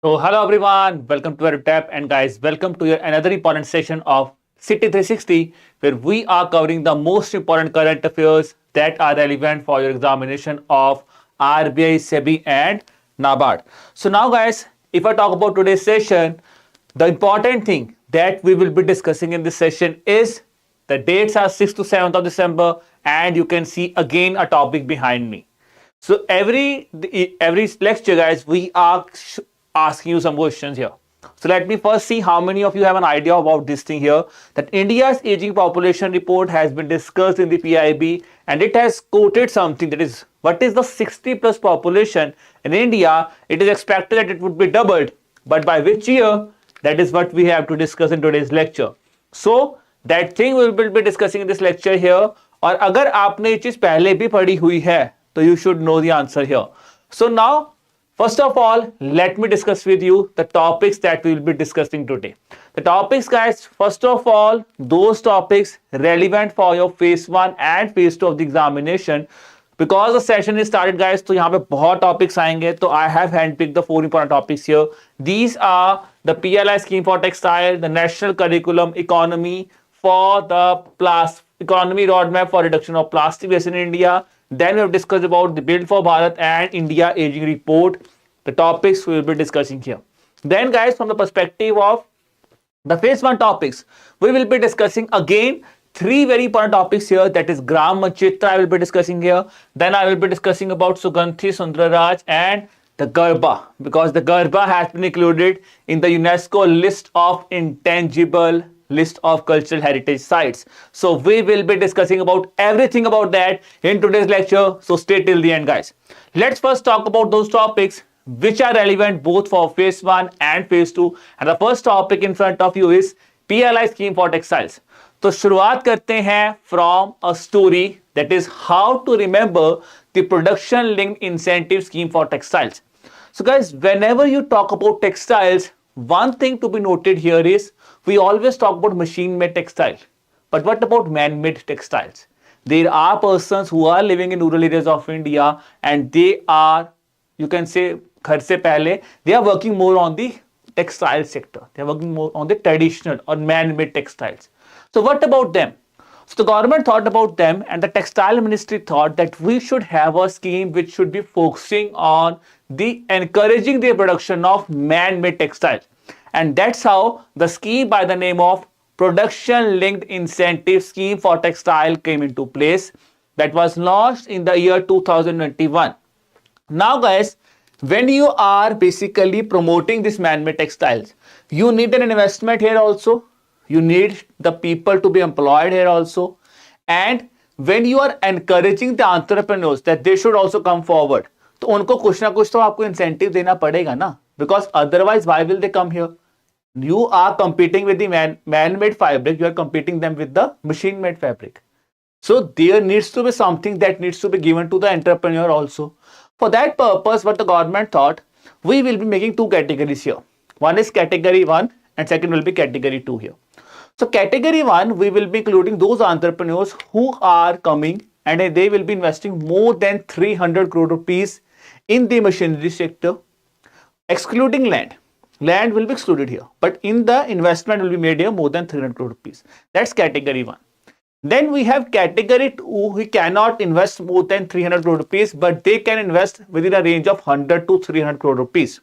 So hello everyone, welcome to EduTap, and guys, welcome to your another important session of City 360, where we are covering the most important current affairs that are relevant for your examination of RBI, SEBI and NABARD. So now guys, if I talk about today's session, the important thing that we will be discussing in this session is the dates are 6th to 7th of December, and you can see again a topic behind me. So every lecture, guys, we are asking you some questions here. So let me first see how many of you have an idea about this thing here. That India's aging population report has been discussed in the PIB, and it has quoted something that is what is the 60 plus population in India. It is expected that it would be doubled, but by which year? That is what we have to discuss in today's lecture. So that thing we will be discussing in this lecture here. और अगर आपने ये चीज पहले भी पढ़ी हुई है तो you should know the answer here. So now, first of all, let me discuss with you the topics that we will be discussing today. The topics, guys, first of all, those topics relevant for your phase 1 and phase 2 of the examination. Because the session is started, guys, तो यहाँ पे बहुत topics आएंगे. तो I have handpicked the 4 important topics here. These are the PLI scheme for textile, the national curriculum economy for the economy roadmap for reduction of plastic waste in India. Then we have discussed about the Build for Bharat and India Aging Report. The topics we will be discussing here. Then, guys, from the perspective of the phase 1 topics, we will be discussing again 3 very important topics here. That is Gram Manchitra I will be discussing here. Then I will be discussing about Sugandhi Sundararaj and the Garba, because the Garba has been included in the UNESCO list of intangible list of cultural heritage sites. So we will be discussing about everything about that in today's lecture. So stay till the end, guys. Let's first talk about those topics which are relevant both for phase 1 and phase 2. And the first topic in front of you is PLI scheme for textiles. तो शुरुआत करते हैं from a story, that is how to remember the production linked incentive scheme for textiles. So guys, whenever you talk about textiles, one thing to be noted here is we always talk about machine-made textile. But what about man-made textiles? There are persons who are living in rural areas of India, and they are, you can say, घर से पहले, they are working more on the textile sector. They are working more on the traditional or man-made textiles. So what about them? So the government thought about them, and the textile ministry thought that we should have a scheme which should be focusing on the encouraging the production of man-made textiles. And that's how the scheme by the name of Production Linked Incentive Scheme for Textile came into place. That was launched in the year 2021. Now, guys, when you are basically promoting this man-made textiles, you need an investment here also. You need the people to be employed here also. And when you are encouraging the entrepreneurs that they should also come forward, तो उनको कुछ ना कुछ तो आपको incentive देना पड़ेगा ना, because otherwise why will they come here? You are competing with the man-made fabric, you are competing them with the machine-made fabric. So there needs to be something that needs to be given to the entrepreneur also. For that purpose, what the government thought, we will be making 2 categories here. One is category 1 and second will be category 2 here. So category 1, we will be including those entrepreneurs who are coming and they will be investing more than 300 crore rupees in the machinery sector, excluding land. Land will be excluded here, but in the investment will be made here more than 300 crore rupees. That's category 1. Then we have category 2 who cannot invest more than 300 crore rupees, but they can invest within a range of 100 to 300 crore rupees.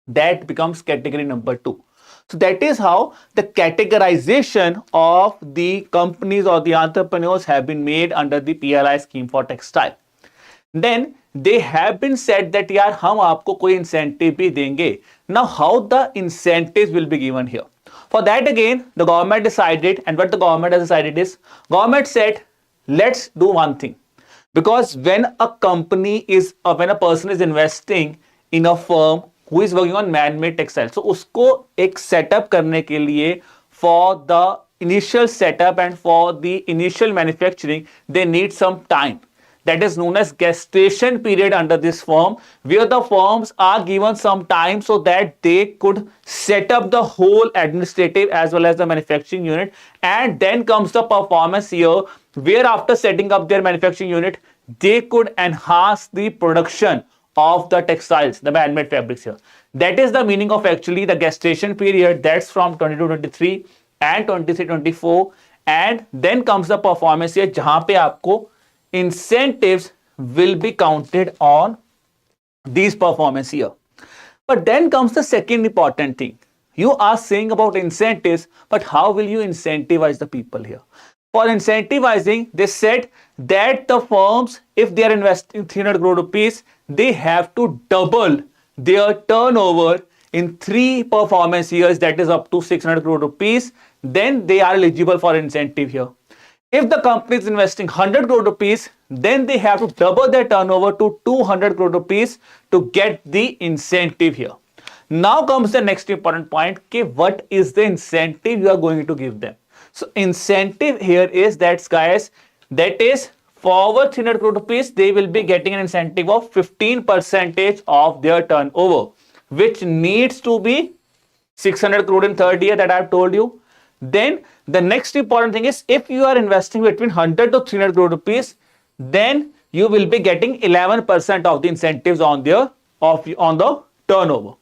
That becomes category number 2. So that is how the categorization of the companies or the entrepreneurs have been made under the PLI scheme for textile. Then they have been said that यार हम आपको कोई incentive भी देंगे. Now how the incentives will be given here? For that again, the government decided, and what the government has decided is, government said, let's do one thing. Because when a company is, or when a person is investing in a firm who is working on man-made textiles, so उसको एक setup करने के लिए, for the initial setup and for the initial manufacturing, they need some time. That is known as gestation period under this firm, where the firms are given some time so that they could set up the whole administrative as well as the manufacturing unit. And then comes the performance year, where after setting up their manufacturing unit, they could enhance the production of the textiles, the man-made fabrics here. That is the meaning of actually the gestation period, that's from 22-23 and 23-24, and then comes the performance year जहां पे आपको incentives will be counted on these performance year. But then comes the second important thing. You are saying about incentives, but how will you incentivize the people here? For incentivizing, they said that the firms, if they are investing 300 crore rupees, they have to double their turnover in 3 performance years, that is up to 600 crore rupees. Then they are eligible for incentive here. If the company is investing 100 crore rupees, then they have to double their turnover to 200 crore rupees to get the incentive here. Now comes the next important point. Okay, what is the incentive you are going to give them? So incentive here is that, guys, that is for 300 crore rupees, they will be getting an incentive of 15% of their turnover, which needs to be 600 crore in third year that I have told you. Then the next important thing is, if you are investing between 100 to 300 crore rupees, then you will be getting 11% of the incentives on the turnover.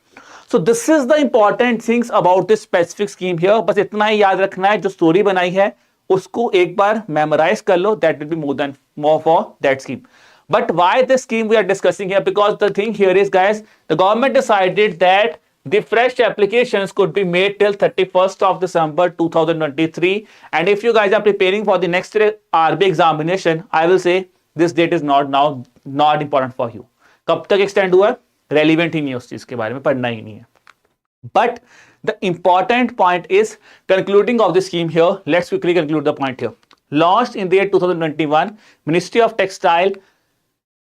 So this is the important things about this specific scheme here. बस इतना ही याद रखना है, जो story बनाई है उसको एक बार मेमोराइज कर लो. That will be more for that scheme. But why this scheme we are discussing here? Because the thing here is, guys, the government decided that the fresh applications could be made till 31st of December 2023. And if you guys are preparing for the next RBI examination, I will say this date is not important for you. कब तक extend हुआ? Relevant ही नहीं है उस चीज के बारे में, पढ़ना ही नहीं है. But the important point is concluding of the scheme here. Let's quickly conclude the point here. Launched in the year 2021, Ministry of Textile.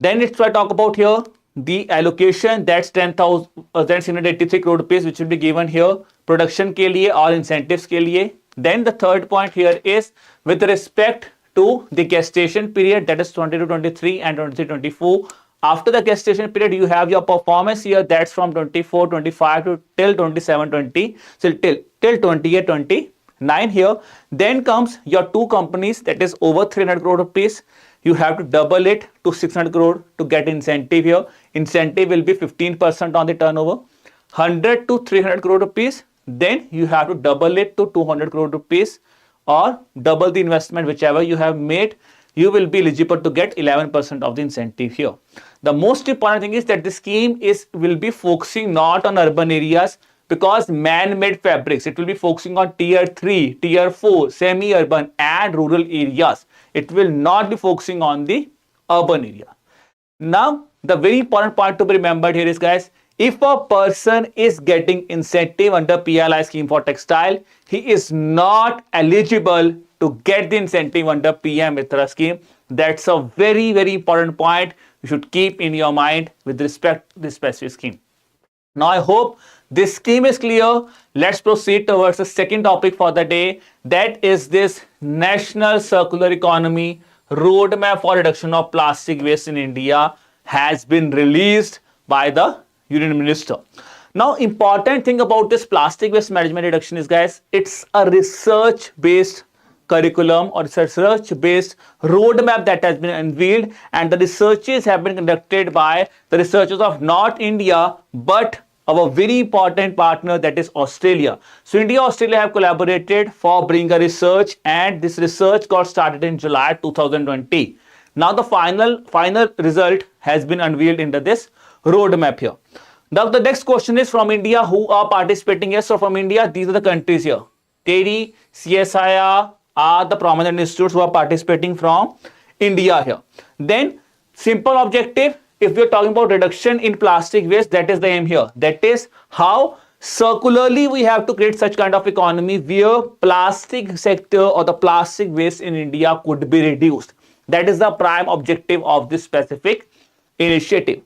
Then it's what I talk about here. The allocation, that's 10,683 crore rupees, which will be given here production के लिए और incentives के लिए. Then the third point here is with respect to the gestation period, that is 22-23 and 23-24. After the gestation period, you have your performance year, that's from 24-25 to till 27-20, so till 28-29 here. Then comes your 2 companies, that is over 300 crore rupees. You have to double it to 600 crore to get incentive here. Incentive will be 15% on the turnover. 100 to 300 crore rupees. Then you have to double it to 200 crore rupees or double the investment, whichever you have made. You will be eligible to get 11% of the incentive here. The most important thing is that the scheme will be focusing not on urban areas, because man-made fabrics, it will be focusing on tier 3, tier 4, semi-urban and rural areas. It will not be focusing on the urban area. Now, the very important point to be remembered here is, guys, if a person is getting incentive under PLI scheme for textile, he is not eligible to get the incentive under PM Mitra scheme. That's a very, very important point you should keep in your mind with respect to this specific scheme. Now, I hope this scheme is clear. Let's proceed towards the second topic for the day. That is this National Circular Economy Roadmap for Reduction of Plastic Waste in India has been released by the Union Minister. Now, important thing about this plastic waste management reduction is, guys, it's a research-based curriculum or research-based roadmap that has been unveiled, and the researches have been conducted by the researchers of not India but our very important partner, that is Australia. So Australia have collaborated for bringing a research, and this research got started in July 2020. Now the final result has been unveiled into this roadmap here. Now the next question is from India, who are participating here? So from India, these are the countries here. TERI, CSIR are the prominent institutes who are participating from India here. Then simple objective, if we are talking about reduction in plastic waste, that is the aim here. That is how circularly we have to create such kind of economy where plastic sector or the plastic waste in India could be reduced. That is the prime objective of this specific initiative.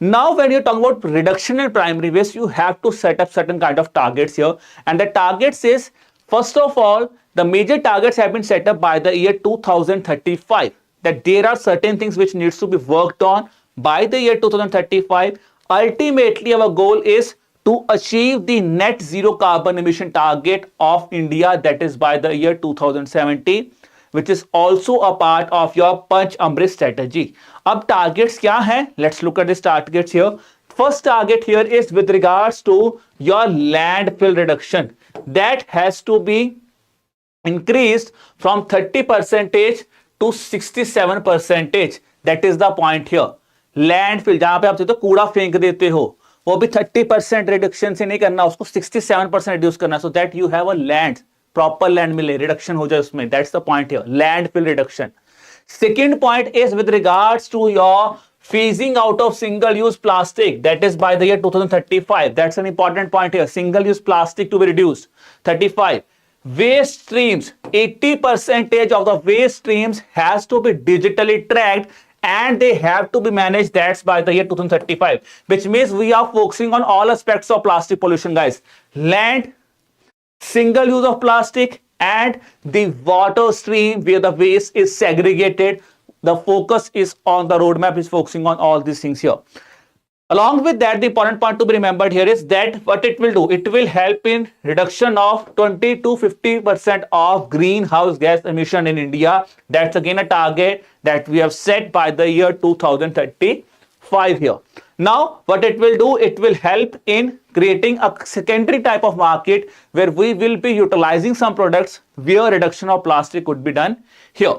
Now, when you're talking about reduction in primary waste, you have to set up certain kind of targets here. And the targets is, first of all, the major targets have been set up by the year 2035. That there are certain things which needs to be worked on by the year 2035. Ultimately, our goal is to achieve the net zero carbon emission target of India, that is by the year 2070. which is also a part of your punch umbrella strategy. अब targets क्या हैं? Let's look at these targets here. First target here is with regards to your landfill reduction. That has to be increased from 30% to 67%. That is the point here. Landfill जहां पे आप तो कूड़ा फेंक देते हो वो भी 30% रिडक्शन से नहीं करना, उसको 67% रिड्यूस करना, so that you have a land, proper land मिले, रिडक्शन हो जाए उसमें. That's the point here, landfill reduction. Second point is with regards to your phasing out of single-use plastic. That is by the year 2035. That's an important point here. Single-use plastic to be reduced. 35. Waste streams. 80% of the waste streams has to be digitally tracked and they have to be managed. That's by the year 2035. Which means we are focusing on all aspects of plastic pollution, guys. Land, single use of plastic, and the water stream where the waste is segregated. The focus is on the roadmap is focusing on all these things here. Along with that, the important part to be remembered here is that what it will do, it will help in reduction of 20 to 50% of greenhouse gas emission in India. That's again a target that we have set by the year 2035 here. Now, what it will do, it will help in creating a secondary type of market where we will be utilizing some products where reduction of plastic could be done here.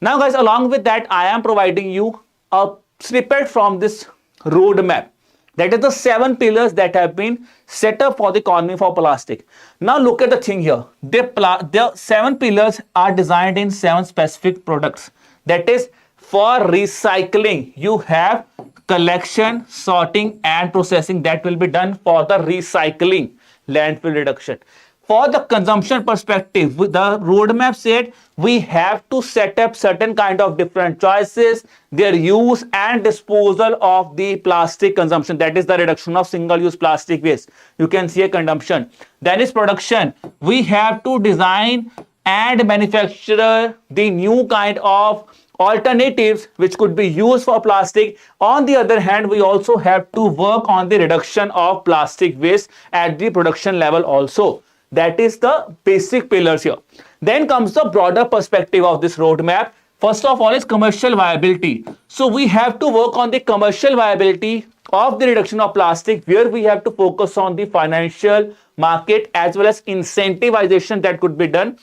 Now, guys, along with that, I am providing you a snippet from this roadmap. That is the 7 pillars that have been set up for the economy for plastic. Now, look at the thing here. The 7 pillars are designed in 7 specific products. That is, for recycling, you have collection, sorting, and processing that will be done for the recycling, landfill reduction. For the consumption perspective, the roadmap said we have to set up certain kind of different choices, their use and disposal of the plastic consumption. That is the reduction of single-use plastic waste. You can see a consumption. Then is production. We have to design and manufacture the new kind of alternatives which could be used for plastic. On the other hand, we also have to work on the reduction of plastic waste at the production level also. That is the basic pillars here. Then comes the broader perspective of this roadmap. First of all is commercial viability. So we have to work on the commercial viability of the reduction of plastic, where we have to focus on the financial market as well as incentivization that could be done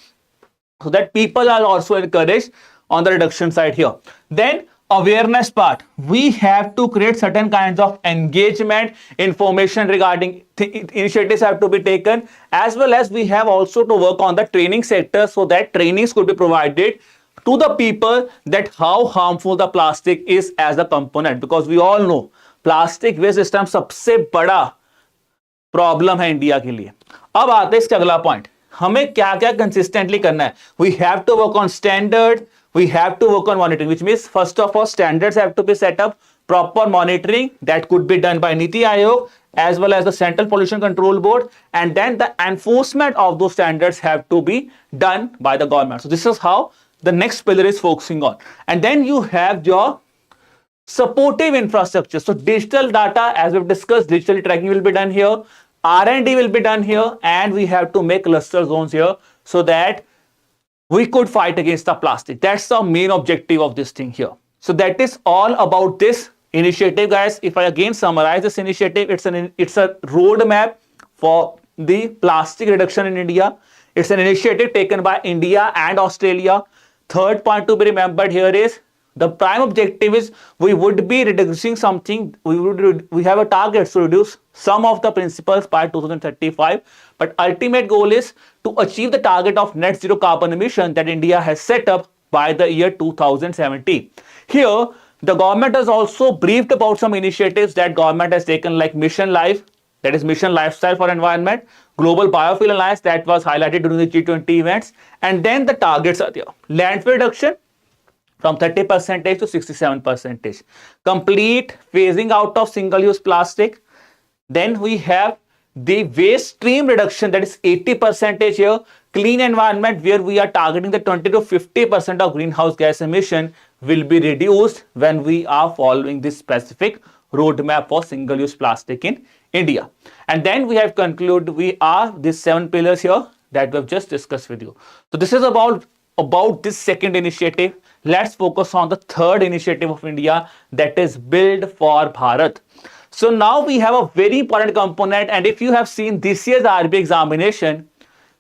so that people are also encouraged on the reduction side here. Then awareness part, we have to create certain kinds of engagement, information regarding initiatives have to be taken, as well as we have also to work on the training sector so that trainings could be provided to the people that how harmful the plastic is as a component, because we all know plastic waste system सबसे बड़ा problem है India के लिए. अब आते हैं इसका अगला पॉइंट, हमें क्या क्या कंसिस्टेंटली करना है. We have to work on standard, we have to work on monitoring, which means first of all standards have to be set up, proper monitoring that could be done by Niti Aayog as well as the Central Pollution Control Board, and then the enforcement of those standards have to be done by the government. So this is how the next pillar is focusing on. And then you have your supportive infrastructure. So digital data, as we've discussed, digital tracking will be done here, R&D will be done here, and we have to make cluster zones here so that we could fight against the plastic. That's the main objective of this thing here. So that is all about this initiative, guys. If I again summarize this initiative, it's a roadmap for the plastic reduction in India. It's an initiative taken by India and Australia. Third point to be remembered here is the prime objective is we would be reducing something. We have a target to reduce some of the principles by 2035, but ultimate goal is to achieve the target of net zero carbon emission that India has set up by the year 2070. Here, the government has also briefed about some initiatives that government has taken, like Mission Life, that is Mission Lifestyle for Environment, Global Biofuel Alliance that was highlighted during the G20 events, and then the targets are there. Landfill reduction from 30% to 67%. Complete phasing out of single-use plastic. Then we have the waste stream reduction, that is 80% here. Clean environment, where we are targeting the 20 to 50% of greenhouse gas emission will be reduced when we are following this specific roadmap for single-use plastic in India. And then we have concluded, we are these 7 pillars here that we have just discussed with you. So this is about about this second initiative. Let's focus on the third initiative of India, that is Build for Bharat. So now we have a very important component, and if you have seen this year's RBI examination,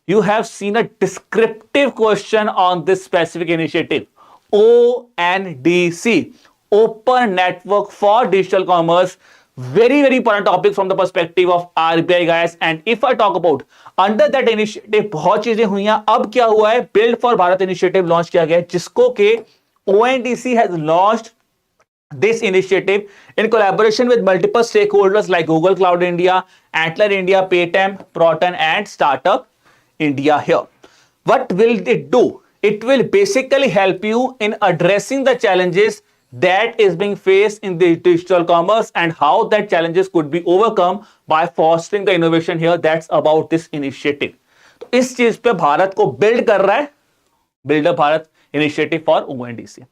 you have seen a descriptive question on this specific initiative. ONDC, Open Network for Digital Commerce. Very important topic from the perspective of RBI, guys. And if I talk about under that initiative, बहुत चीजें हुई हैं. अब क्या हुआ है, Build for Bharat initiative launch किया गया है, जिसको के ONDC has launched this initiative in collaboration with multiple stakeholders like Google Cloud India, Antler India, Paytm, Proton, and Startup India here. What will it do? It will basically help you in addressing the challenges that is being faced in the digital commerce and how that challenges could be overcome by fostering the innovation here. That's about this initiative. तो इस चीज पे भारत को build कर रहा है, Build a Bharat initiative for ONDC.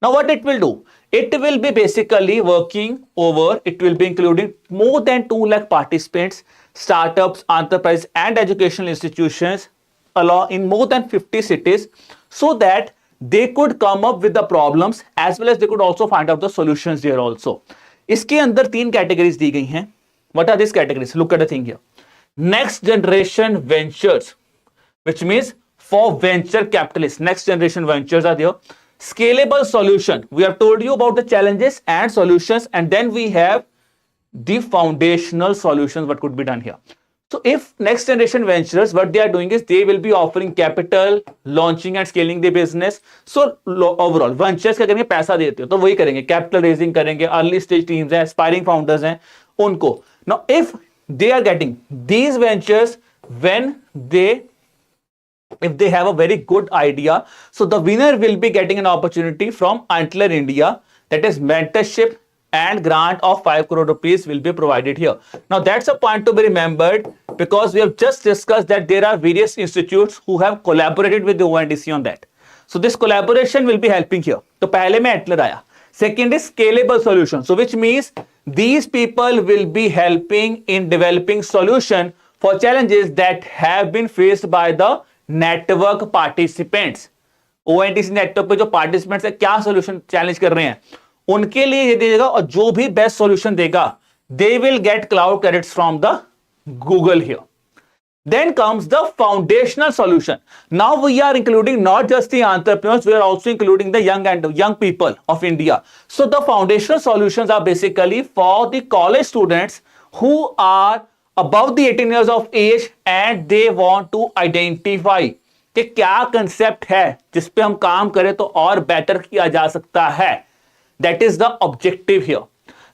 Now what it will do? It will be basically working over, it will be including more than 2 lakh participants, startups, enterprise and educational institutions along in more than 50 cities, so that they could come up with the problems as well as they could also find out the solutions there also. इसके अंदर 3 categories दी गई हैं. What are these categories? Look at the thing here. Next generation ventures, which means for venture capitalists, next generation ventures are there. Scalable solution, we have told you about the challenges and solutions, and then we have the foundational solutions what could be done here. So if next generation ventures, what they are doing is they will be offering capital, launching and scaling the business. So overall ventures क्या करेंगे, पैसा देते हो तो वही करेंगे, capital raising करेंगे, early stage teams हैं, aspiring founders हैं उनको. Now if they are getting these ventures, when if they have a very good idea, so the winner will be getting an opportunity from Antler India, that is mentorship and grant of 5 crore rupees will be provided here. Now that's a point to be remembered, because we have just discussed that there are various institutes who have collaborated with the ONDC on that. So this collaboration will be helping here. तो पहले में Antler आया. Second is scalable solution. So which means these people will be helping in developing solution for challenges that have been faced by the network participants. ONDC network पे जो participants है क्या solution challenge कर रहे हैं उनके लिए ये देगा, और जो भी best solution देगा they will get cloud credits from the Google here. Then comes the foundational solution. Now we are including not just the entrepreneurs, we are also including the young people of India. So the foundational solutions are basically for the college students who are above the 18 years of age and they want to identify कि क्या concept है जिस पे हम काम करें तो और better किया जा सकता है. That is the objective here.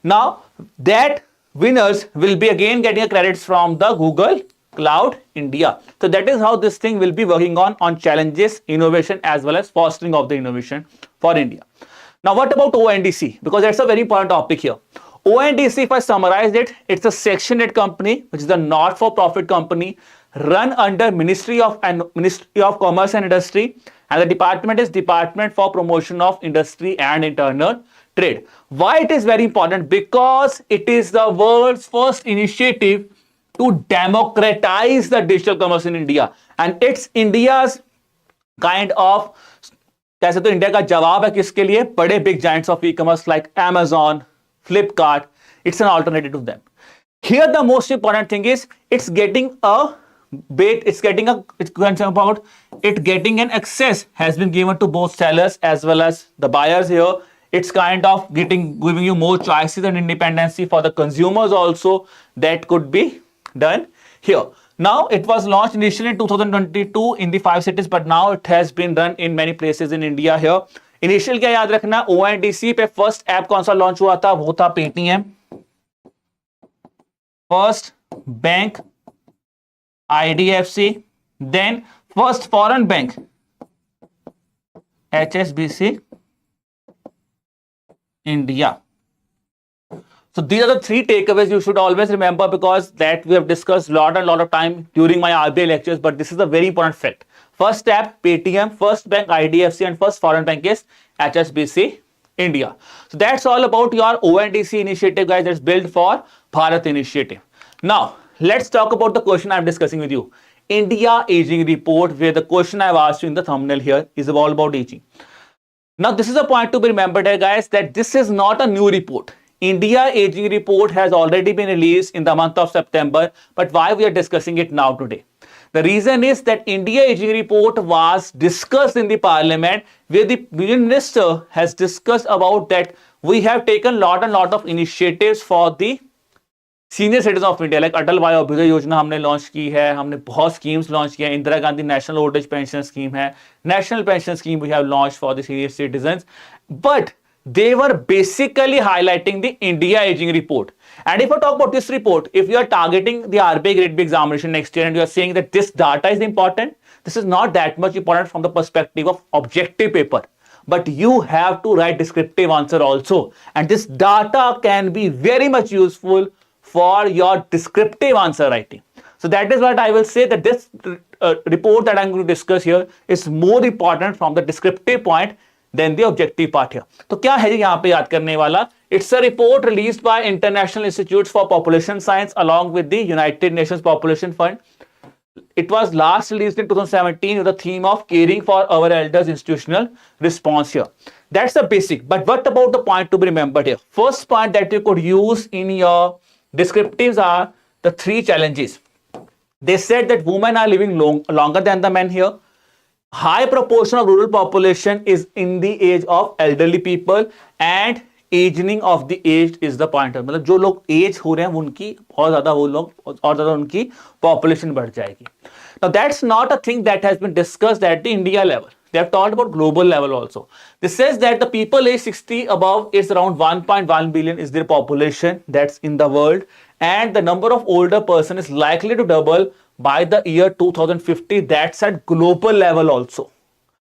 Now that winners will be again getting credits from the Google Cloud India. So that is how this thing will be working on challenges, innovation as well as fostering of the innovation for India. Now what about ONDC? Because that's a very important topic here. ONDC, if I summarize it, it's a Section 8 company, which is a not-for-profit company run under Ministry of Commerce and Industry, and the department is Department for Promotion of Industry and Internal Trade. Why it is very important? Because it is the world's first initiative to democratize the digital commerce in India, and it's India's kind of, कैसे तो India का जवाब है किसके लिए, बड़े big giants of e-commerce like Amazon, Flipkart. It's an alternative to them. Here the most important thing is it's getting an access has been given to both sellers as well as the buyers here. It's kind of giving you more choices and independency for the consumers also. That could be done here. Now it was launched initially in 2022 in the 5 cities, but now it has been done in many places in India here. Initial क्या याद रखना, ONDC पे first app कौन सा launch हुआ था, वो था Paytm, first bank IDFC, then first foreign bank HSBC India. So these are the 3 takeaways you should always remember, because that we have discussed lot of time during my RBI lectures, but this is a very important fact. First app Paytm, first bank IDFC, and first foreign bank is HSBC India. So that's all about your ONDC initiative, guys. That's Build for Bharat initiative. Now let's talk about the question I'm discussing with you. India Aging Report, where the question I've asked you in the thumbnail here is all about aging. Now, this is a point to be remembered here, guys, that this is not a new report. India Aging Report has already been released in the month of September, but why we are discussing it now today? The reason is that India Aging Report was discussed in the parliament, where the Union Minister has discussed about that we have taken lot of initiatives for the senior citizen of India, like Atal Vayo Abhyuday योजना हमने launch की है, हमने बहुत schemes launch किया है, Indira Gandhi national old age pension scheme है, national pension scheme we have launch for the senior citizens, but they were basically highlighting the India Aging Report. And if I talk about this report, if you are targeting the RBI Grade B examination next year and you are saying that this data is important, this is not that much important from the perspective of objective paper. But you have to write descriptive answer also. And this data can be very much useful for your descriptive answer writing. So that is what I will say, that this report that I'm going to discuss here is more important from the descriptive point than the objective part here. तो क्या है यहाँ पे याद करने वाला? It's a report released by International Institutes for Population Science along with the United Nations Population Fund. It was last released in 2017 with the theme of caring for our elders, institutional response here. That's the basic. But what about the point to be remembered here? First point that you could use in your descriptives are the three challenges. They said that women are living longer than the men here. High proportion of rural population is in the age of elderly people and aging of the aged is the pointer. मतलब जो लोग as हो रहे हैं उनकी बहुत ज्यादा वो लोग और ज्यादा उनकी पॉपुलेशन बढ़ जाएगी. Now that's not a thing that has been discussed at the India level. They have talked about global level also. This says that the people age 60 above is around 1.1 billion is their population that's in the world, and the number of older person is likely to double by the year 2050. That's at global level also.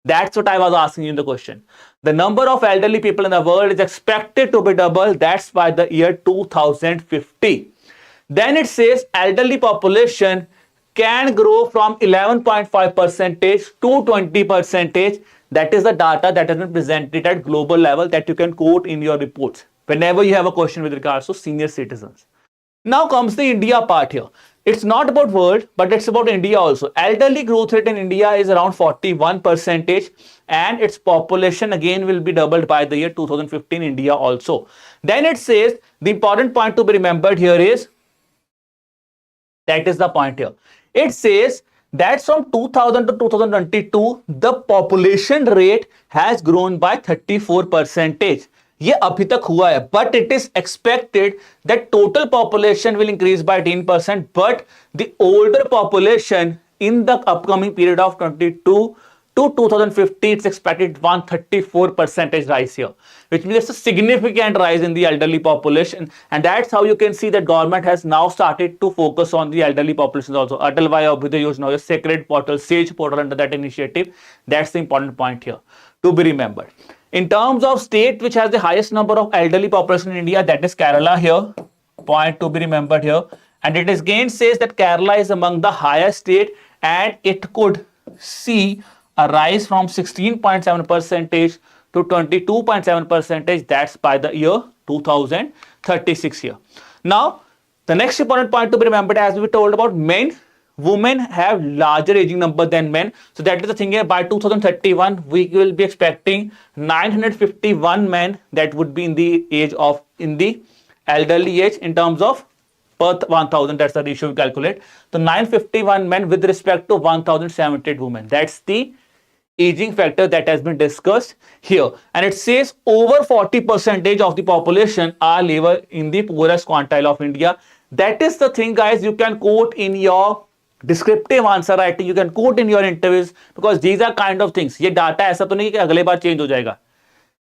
That's what I was asking you in the question. The number of elderly people in the world is expected to be double. That's by the year 2050. Then it says elderly population can grow from 11.5% to 20%. That is the data that has been presented at global level that you can quote in your reports whenever you have a question with regards to senior citizens. Now comes the India part here. It's not about world, but it's about India also. Elderly growth rate in India is around 41%, and its population again will be doubled by the year 2015 in India also. Then it says the important point to be remembered here is, that is the point here. It says that from 2000 to 2022, the population rate has grown by 34%. ये अभी तक हुआ है, but it is expected that total population will increase by 10%, but the older population in the upcoming period of 22 to 2050, it's expected 134% rise here, which means it's a significant rise in the elderly population, and that's how you can see that government has now started to focus on the elderly populations also. Atal Bhai Abhyuday Yojana, a sacred portal, sage portal under that initiative. That's the important point here to be remembered. In terms of state which has the highest number of elderly population in India, that is Kerala here. Point to be remembered here. And it is again says that Kerala is among the highest state, and it could see a rise from 16.7% to 22.7%. That's by the year 2036 here. Now, the next important point to be remembered, as we told about men, women have larger aging number than men. So that is the thing here. By 2031, we will be expecting 951 men that would be in the age of, in the elderly age in terms of per 1000. That's the ratio we calculate. So 951 men with respect to 1078 women. That's the aging factor that has been discussed here. And it says over 40% of the population are live in the poorest quintile of India. That is the thing, guys, you can quote in your descriptive answer writing, you can quote in your interviews, because these are kind of things. ये data ऐसा तो नहीं कि अगले बार change हो जाएगा.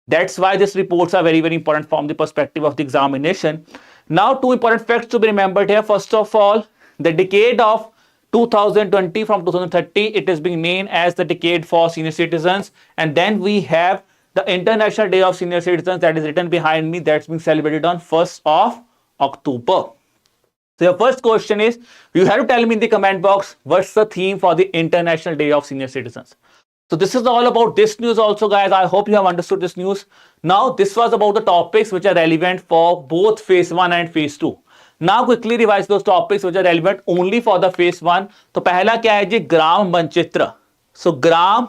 That's why these reports are very important from the perspective of the examination. Now, two important facts to be remembered here. First of all, the decade of 2020 from 2030, it is being named as the decade for senior citizens. And then we have the International Day of Senior Citizens that is written behind me, that's being celebrated on 1st of October. So your first question is, you have to tell me in the comment box, what's the theme for the International Day of Senior Citizens? So this is all about this news also, guys. I hope you have understood this news. Now, this was about the topics which are relevant for both phase 1 and phase 2. Now quickly revise those topics which are relevant only for the phase 1। तो पहला क्या है जी, ग्राम मानचित्र। So Gram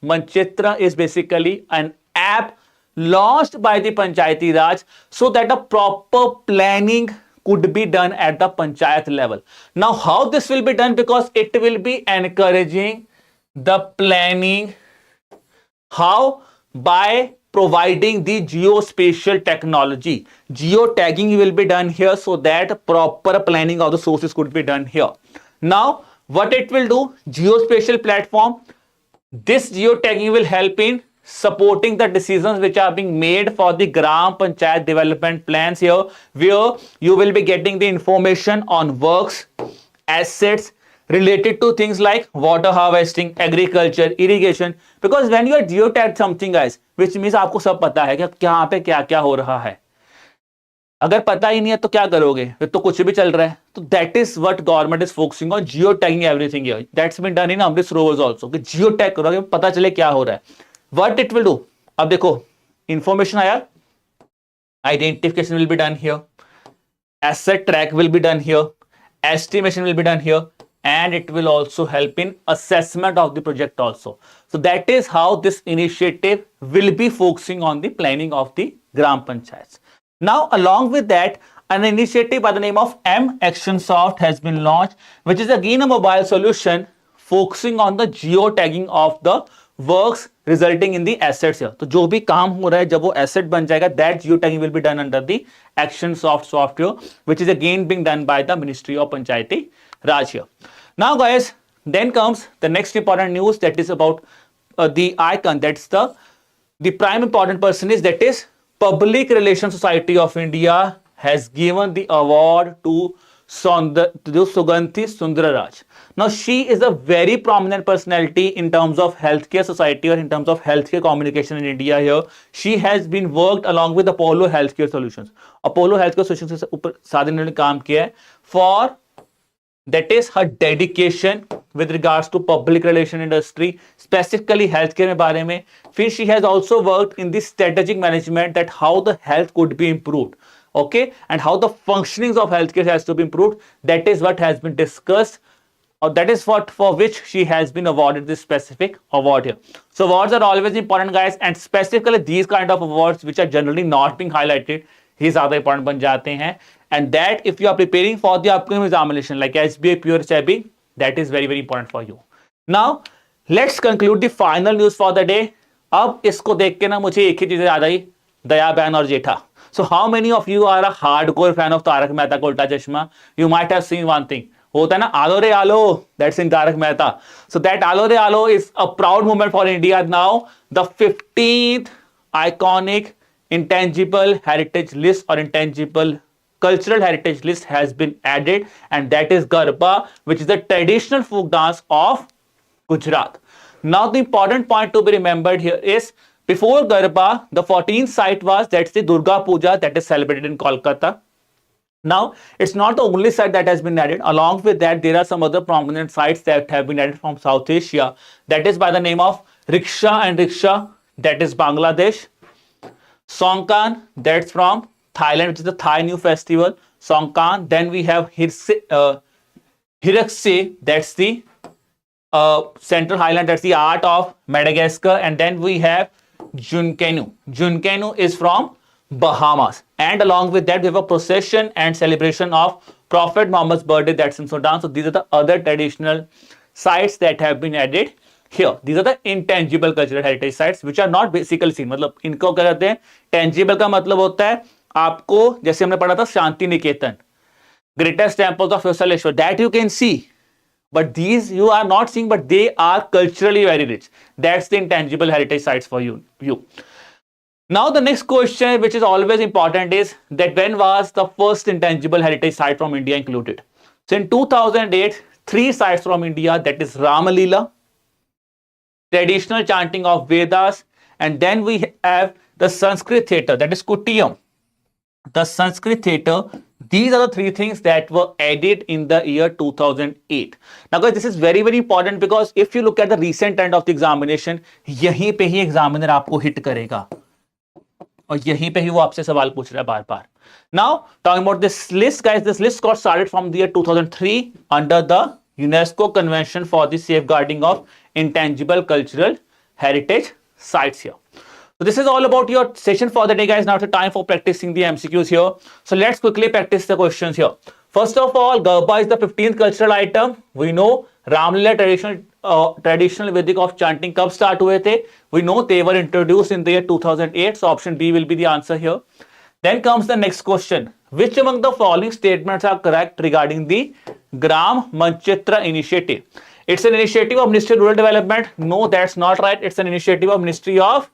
Manchitra is basically an app launched by the Panchayati Raj so that a proper planning could be done at the panchayat level. Now how this will be done, because it will be encouraging the planning. How? By providing the geospatial technology. Geotagging will be done here so that proper planning of the sources could be done here. Now what it will do, geospatial platform, this geotagging will help in supporting the decisions which are being made for the Gram Panchayat development plans here, where you will be getting the information on works, assets related to things like water harvesting, agriculture, irrigation. Because when you are geotagged something guys, which means आपको सब पता है कि कहाँ पे क्या क्या हो रहा है। अगर पता ही नहीं है तो क्या करोगे, फिर तो कुछ भी चल रहा है। तो that is what government is focusing on, geo tagging everything here. That's been done in Amrit Sarovars also, कि जियो टैग करोगे पता चले क्या हो रहा है। व्हाट इट विल डू, अब देखो इंफॉर्मेशन आया, identification will be done here, asset track will be done here, estimation will be done here, and it will also help in assessment of the project also. So that is how this initiative will be focusing on the planning of the Gram Panchayats. Now along with that, an initiative by the name of M Action Soft has been launched, which is again a mobile solution focusing on the geotagging of the works resulting in the assets here. तो जो भी काम हो रहा है जब वो asset बन जाएगा, that geotagging will be done under the Action Soft software, which is again being done by the Ministry of Panchayati Raj here. Now guys, then comes the next important news, that is about the icon. That's the prime important person is, that is Public Relations Society of India has given the award to Suganti Sundararaj. Now she is a very prominent personality in terms of healthcare society or in terms of healthcare communication in India here. She has been worked along with Apollo Healthcare Solutions. Apollo Healthcare Solutions के ऊपर साथ इन्होंने काम किया है for, that is her dedication with regards to public relation industry, specifically healthcare में बारे में. फिर she has also worked in the strategic management, that how the health could be improved, okay, and how the functionings of healthcare has to be improved. That is what has been discussed, or that is what for which she has been awarded this specific award here. So awards are always important guys, and specifically these kind of awards which are generally not being highlighted, ही ज्यादा important बन जाते हैं. And that if you are preparing for the upcoming examination like SBI pure SEBI, that is very very important for you. Now let's conclude the final news for the day. अब इसको देख के ना मुझे एक ही चीज याद आई, दया बहन और जेठा. So how many of you are a hardcore fan of Tarak Mehta का उल्टा चश्मा? You might have seen one thing. होता है ना आलो रे आलो, that's in Tarak Mehta. So that आलो रे आलो is a proud moment for India. Now the 15th iconic intangible heritage list or intangible cultural heritage list has been added, and that is Garba, which is the traditional folk dance of Gujarat. Now the important point to be remembered here is, before Garba, the 14th site was, that's the Durga Puja that is celebrated in Kolkata. Now it's not the only site that has been added. Along with that, there are some other prominent sites that have been added from South Asia, that is by the name of Riksha and Riksha, that is Bangladesh. Songkran, that's from Thailand, which is the Thai New Festival, Songkran. Then we have Hirakse, that's the Central Highland, that's the art of Madagascar. And then we have Junkenu. Junkenu is from Bahamas. And along with that, we have a procession and celebration of Prophet Muhammad's birthday, that's in Sudan. So these are the other traditional sites that have been added here. These are the intangible cultural heritage sites which are not basically seen. मतलब इनको क्या कहते हैं, tangible का मतलब होता है आपको, जैसे हमने पढ़ा था Shanti Niketan, greatest temples of Yosaleshwar, that you can see, but these you are not seeing, but they are culturally very rich. That's the intangible heritage sites for you. Now the next question, which is always important, is that when was the first intangible heritage site from India included? So in 2008, 3 sites from India, that is Ramalila, traditional chanting of Vedas, and then we have the Sanskrit theatre, that is Kutiyam, the Sanskrit theatre. These are the 3 things that were added in the year 2008. Now guys, this is very very important, because if you look at the recent end of the examination, yahi pe hi examiner aapko hit karega. और यहीं पे ही वो आपसे सवाल पूछ रहा है बार बार. Now, talking about this list, guys, this list got started from the year 2003 under the UNESCO Convention for the Safeguarding of Intangible Cultural Heritage Sites here. So this is all about your session for the day, guys. Now it's time for practicing the MCQs here. So let's quickly practice the questions here. First of all, Garba is the 15th cultural item. We know Ramlila traditional Vedic of chanting कब start हुए थे? We know they were introduced in the year 2008. So option B will be the answer here. Then comes the next question. Which among the following statements are correct regarding the Gram Manchitra initiative? It's an initiative of Ministry of Rural Development. No, that's not right. It's an initiative of Ministry of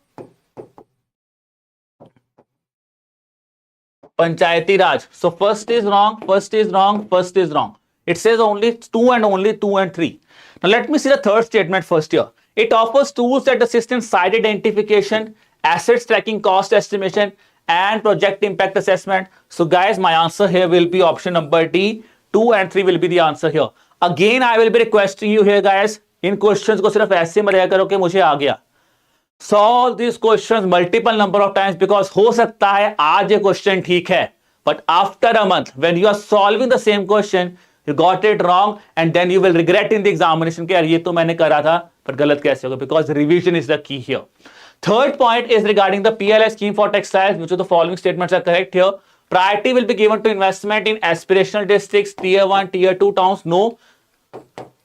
Panchayati Raj. So first is wrong, first is wrong, first is wrong. It says only 2 and 3. Now let me see the third statement first here. It offers tools that assist in site identification, assets tracking, cost estimation, and project impact assessment. So guys, my answer here will be option number D. 2 and 3 will be the answer here. Again, I will be requesting you here, guys. In questions को सिर्फ ऐसे में रहा करो कि मुझे आ गया. Solve these questions multiple number of times because हो सकता है आज ये क्वेश्चन ठीक है, but after a month when you are solving the same question you got it wrong and then you will regret in the examination कि यार ये तो मैंने करा था but गलत कैसे होगा, because revision is the key here. Third point is regarding the PLI scheme for textiles. Which of the following statements are correct here? Priority will be given to investment in aspirational districts, tier 1, tier 2 towns. No,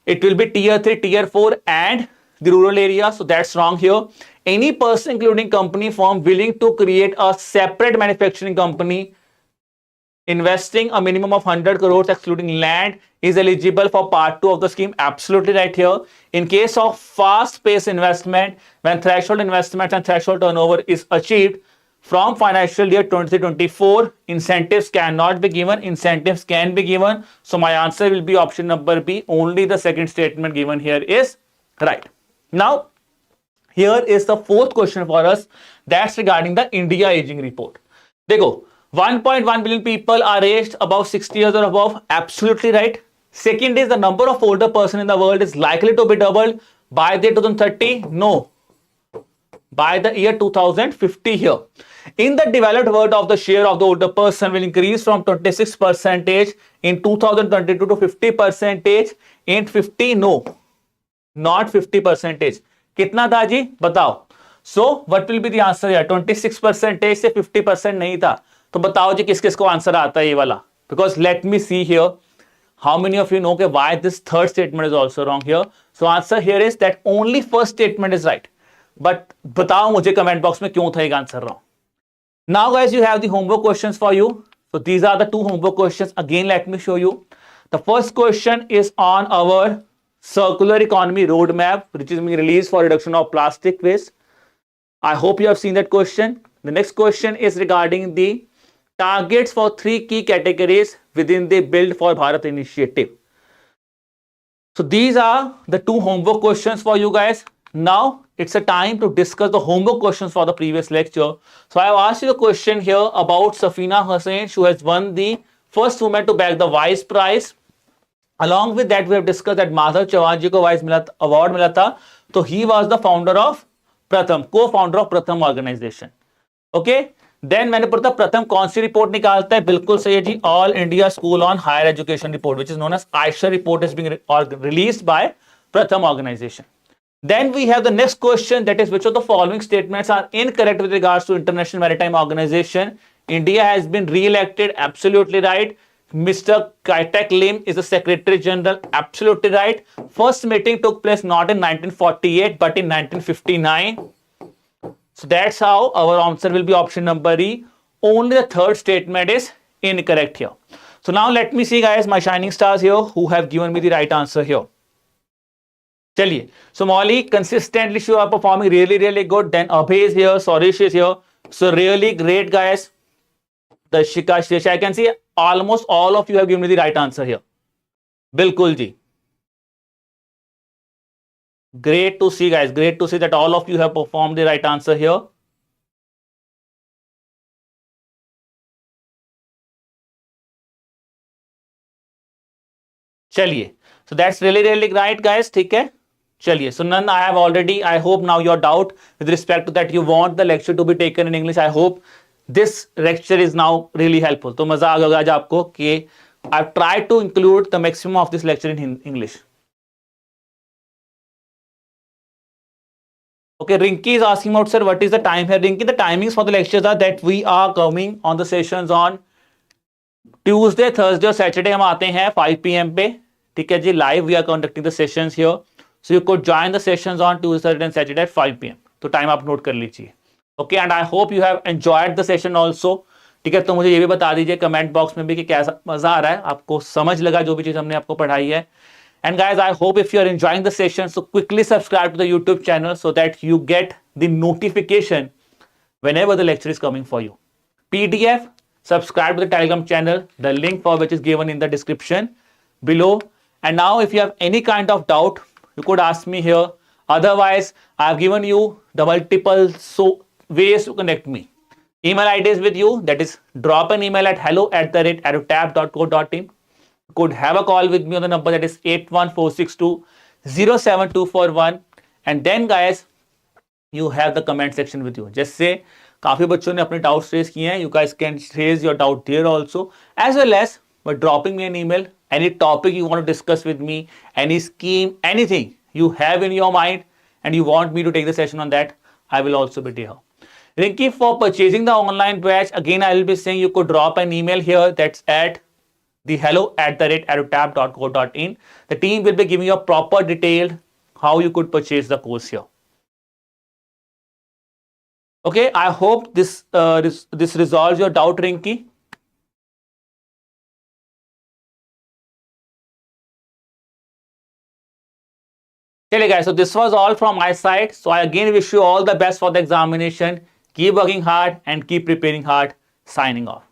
it will be tier 3, tier 4 and the rural area. So that's wrong here. Any person including company firm willing to create a separate manufacturing company investing a minimum of 100 crores excluding land is eligible for part 2 of the scheme. Absolutely right here. In case of fast paced investment, when threshold investment and threshold turnover is achieved from financial year 2024, incentives cannot be given, incentives can be given. So my answer will be option number B. Only the second statement given here is right. Now here is the fourth question for us. That's regarding the India aging report. देखो 1.1 billion people are aged above 60 years or above. Absolutely right. Second is the number of older person in the world is likely to be doubled by the 2030. No, by the year 2050 here. In the developed world of the share of the older person will increase from 26% in 2022 to 50% in 50. No, not 50%. कितना था जी बताओ. So what will be the answer here? 26% से 50% नहीं था. तो बताओ जी किस किस को आंसर आता है ये वाला. Because let me see here. How many of you know why this third statement is also wrong here? So answer here is that only first statement is right. But बताओ मुझे comment box में क्यों था ये answer wrong. Now guys, you have the homework questions for you. So these are the two homework questions. Again, let me show you. The first question is on our circular economy roadmap, which is being released for reduction of plastic waste. I hope you have seen that question. The next question is regarding the targets for 3 key categories within the Build for Bharat initiative. So these are the two homework questions for you guys. Now it's a time to discuss the homework questions for the previous lecture. So I have asked you a question here about Safina Hussain, who has won the first woman to bag the Wise Prize. Along with that, we have discussed that Madhav Chauhan ji ko Wise award mila tha. So he was the founder of Pratham, co-founder of Pratham organization. Okay. Then मैंने पढ़ा प्रथम कौन सी report निकालता है. बिल्कुल सही है जी, All India school on higher education report, which is known as AISHE report, is being released by Pratham organization. Then we have the next question, that is which of the following statements are incorrect with regards to International Maritime Organization. India has been re-elected. Absolutely right. Mr. Kaitek Lim is the Secretary General. Absolutely right. First meeting took place not in 1948 but in 1959. So that's how our answer will be option number E. Only the third statement is incorrect here. So now let me see guys my shining stars here who have given me the right answer here. चलिए, so Molly, consistently you are performing really good. Then Abhay is here, Sorish is here. So really great guys. The Shika, I can see almost all of you have given me the right answer here. Bilkul ji. Great to see guys, great to see that all of you have performed the right answer here. चलिए, so that's really right guys. ठीक है. चलिए, so none I have already. I hope now your doubt with respect to that you want the lecture to be taken in English. I hope this lecture is now really helpful. तो मजा आ गया आज आपको कि I've tried to include the maximum of this lecture in English. Okay, Rinki is asking about, sir, what is the time here? Rinki, the timings for the lectures are that we are coming on the sessions on Tuesday, Thursday और Saturday हम आते हैं 5 PM पे, ठीक है जी, live we are conducting the sessions here. So you could join the sessions on Tuesday, Thursday and Saturday at 5 PM. तो time आप note कर लीजिए. Okay, and I hope you have enjoyed the session also. ठीक है, तो मुझे ये भी बता दीजिए कमेंट बॉक्स में भी कि कैसा मजा आ रहा है, आपको समझ लगा जो भी चीज हमने आपको पढ़ाई है. And guys, I hope if you are enjoying the session, so quickly subscribe to the YouTube channel so that you get the notification whenever the lecture is coming for you. PDF, subscribe to the Telegram channel, the link for which is given in the description below. And now if you have any kind of doubt, you could ask me here. Otherwise, I have given you the multiple ways to connect me. Email ID is with you. That is, drop an email at hello@edutap.co.in. You could have a call with me on the number that is 81462 07241. And then guys, you have the comment section with you. जैसे काफी बच्चों ने अपने doubts raise किए हैं. You guys can raise your doubt there also, as well as by dropping me an email. Any topic you want to discuss with me, any scheme, anything you have in your mind and you want me to take the session on that, I will also be there. Rinki, for purchasing the online batch, again I will be saying you could drop an email here, that's at the hello@edutap.co.in. The team will be giving you a proper detailed how you could purchase the course here. Okay, I hope this resolves your doubt, Rinki. Okay guys, so this was all from my side. So I again wish you all the best for the examination. Keep working hard and keep preparing hard. Signing off.